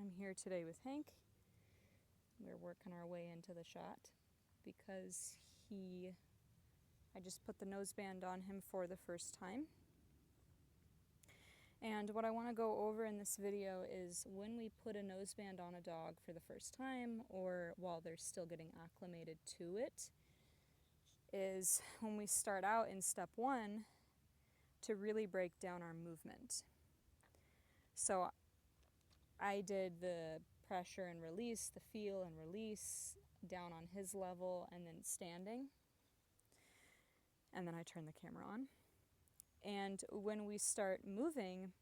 I'm here today with Hank. We're working our way into the shot because I just put the noseband on him for the first time. And what I want to go over in this video is when we put a noseband on a dog for the first time, or while they're still getting acclimated to it, is when we start out in step 1 to really break down our movement. So I did the pressure and release, the feel and release down on his level, and then standing. And then I turn the camera on. And when we start moving,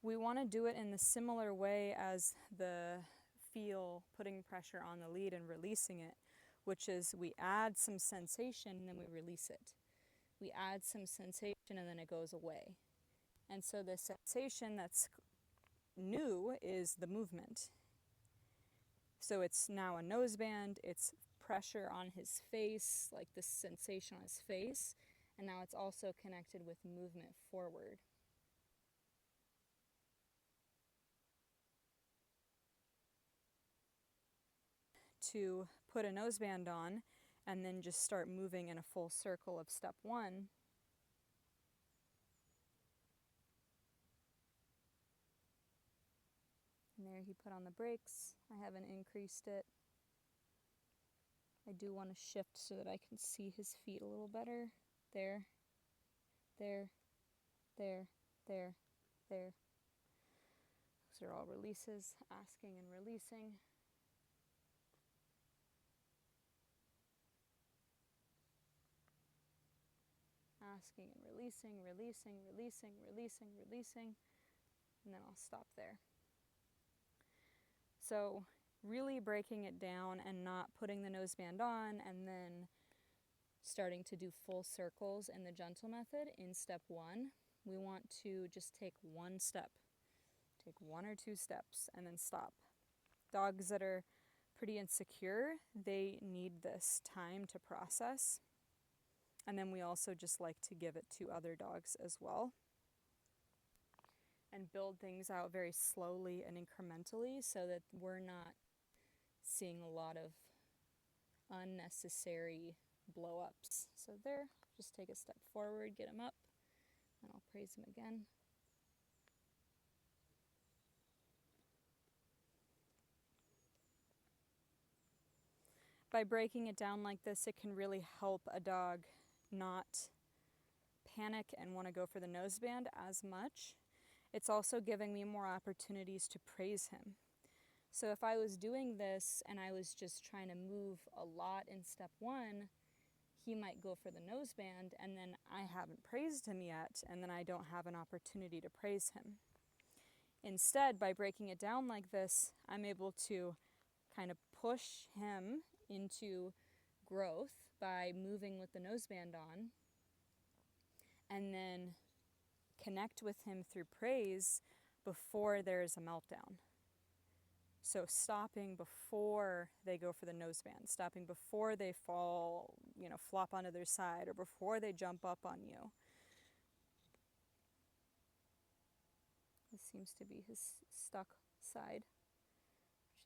we want to do it in the similar way as the feel, putting pressure on the lead and releasing it, which is we add some sensation and then we release it. We add some sensation and then it goes away. And so the sensation that's new is the movement. So it's now a noseband, it's pressure on his face, like this sensation on his face, and now it's also connected with movement forward. To put a noseband on and then just start moving in a full circle of step 1. And there he put on the brakes. I haven't increased it. I do want to shift so that I can see his feet a little better. There, there, there, there, there. Those are all releases, asking and releasing. Asking and releasing, releasing, releasing, releasing, releasing, and then I'll stop there. So really breaking it down and not putting the noseband on and then starting to do full circles in the Jentle method in step 1. We want to just take one step, take 1 or 2 steps and then stop. Dogs that are pretty insecure, they need this time to process. And then we also just like to give it to other dogs as well. And build things out very slowly and incrementally so that we're not seeing a lot of unnecessary blow-ups. So there, just take a step forward, get him up, and I'll praise him again. By breaking it down like this, it can really help a dog not panic and want to go for the noseband as much. It's also giving me more opportunities to praise him. So if I was doing this and I was just trying to move a lot in step 1, he might go for the noseband and then I haven't praised him yet and then I don't have an opportunity to praise him. Instead, by breaking it down like this, I'm able to kind of push him into growth by moving with the noseband on and then connect with him through praise before there's a meltdown. So stopping before they go for the noseband, stopping before they fall, flop onto their side, or before they jump up on you. This seems to be his stuck side,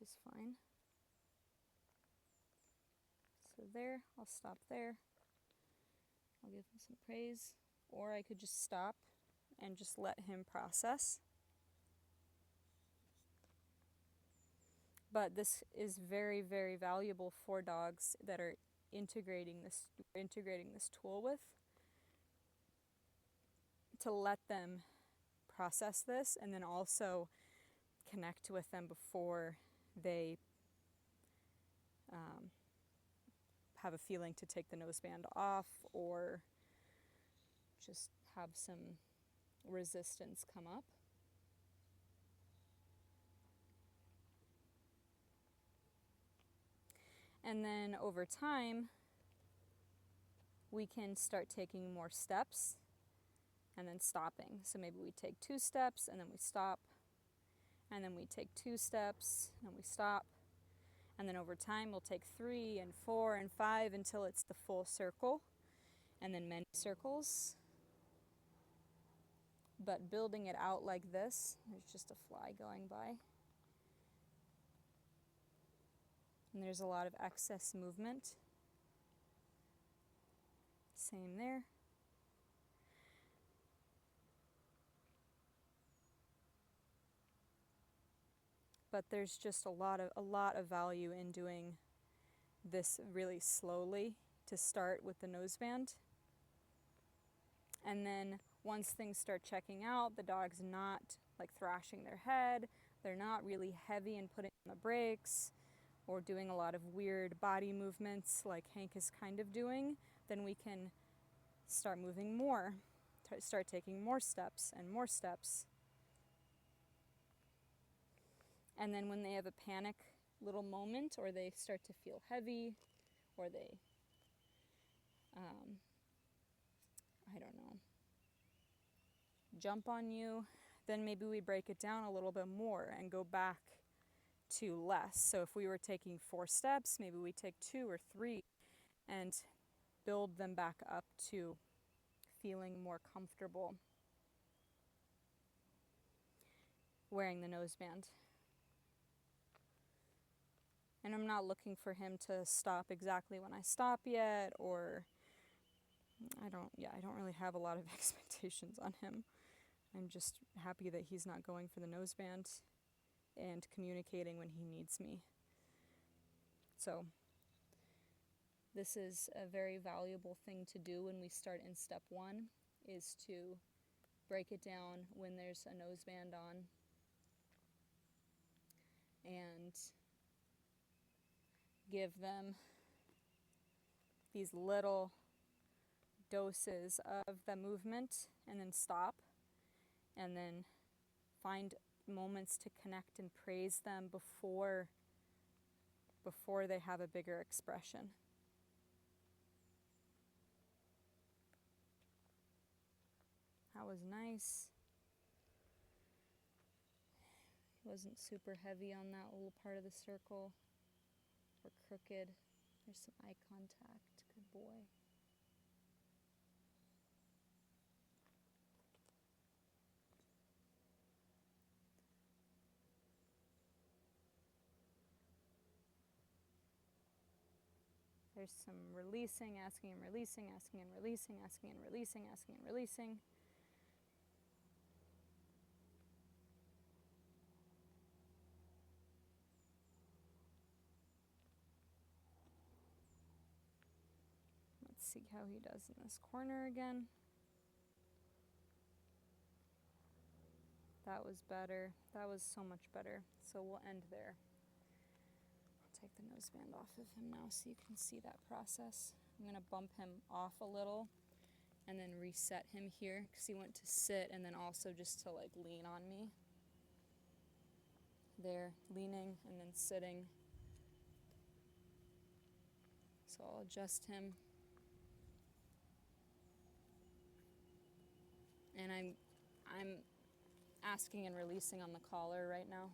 which is fine. So there, I'll stop there. I'll give him some praise, or I could just stop and just let him process. But this is very, very valuable for dogs that are integrating this tool with, to let them process this and then also connect with them before they have a feeling to take the noseband off or just have some resistance come up. And then over time, we can start taking more steps and then stopping. So maybe we take 2 steps and then we stop, and then we take 2 steps and we stop. And then over time, we'll take 3 and 4 and 5 until it's the full circle, and then many circles. But building it out like this, there's just a fly going by. And there's a lot of excess movement. Same there. But there's just a lot of value in doing this really slowly to start with the noseband. And then once things start checking out, the dog's not like thrashing their head, they're not really heavy and putting on the brakes or doing a lot of weird body movements like Hank is kind of doing, then we can start moving more, start taking more steps and more steps. And then when they have a panic little moment, or they start to feel heavy, or they, I don't know, jump on you, then maybe we break it down a little bit more and go back to less. So if we were taking 4 steps, maybe we take 2 or 3 and build them back up to feeling more comfortable wearing the noseband. And I'm not looking for him to stop exactly when I stop yet, or I don't really have a lot of expectations on him. I'm just happy that he's not going for the noseband and communicating when he needs me. So this is a very valuable thing to do when we start in step 1, is to break it down when there's a noseband on and give them these little doses of the movement and then stop, and then find moments to connect and praise them before they have a bigger expression. That was nice. He wasn't super heavy on that little part of the circle or crooked. There's some eye contact. Good boy. There's some releasing, asking and releasing, asking and releasing, asking and releasing, asking and releasing. Let's see how he does in this corner again. That was better. That was so much better. So we'll end there. I'll take the noseband off of him now so you can see that process. I'm going to bump him off a little and then reset him here because he went to sit and then also just to like lean on me. There, leaning and then sitting. So I'll adjust him. And I'm asking and releasing on the collar right now.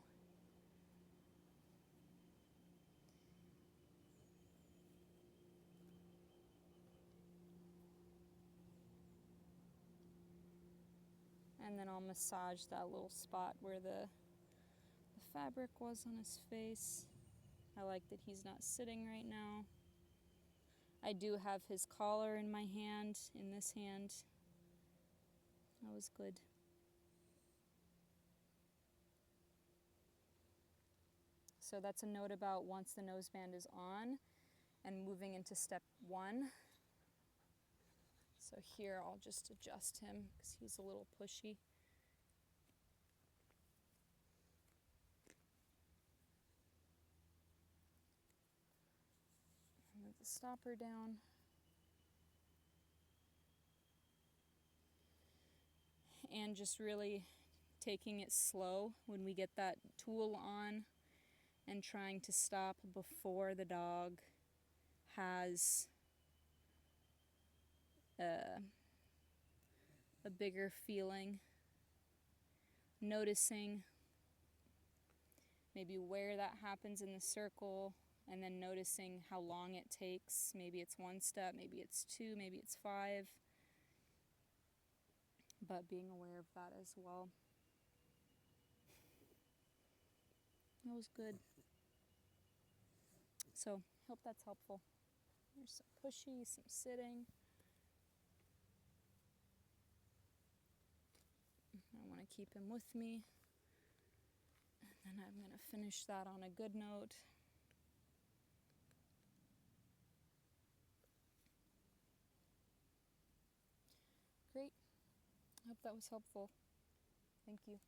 And then I'll massage that little spot where the fabric was on his face. I like that he's not sitting right now. I do have his collar in my hand, in this hand. That was good. So that's a note about once the noseband is on and moving into step 1. So here I'll just adjust him because he's a little pushy. Move the stopper down. And just really taking it slow when we get that tool on and trying to stop before the dog has a bigger feeling. Noticing maybe where that happens in the circle, and then noticing how long it takes. Maybe it's 1 step, maybe it's 2, maybe it's 5. but being aware of that as well. That was good. So, hope that's helpful. There's some pushy, some sitting. I want to keep him with me. And then I'm going to finish that on a good note. Great. I hope that was helpful. Thank you.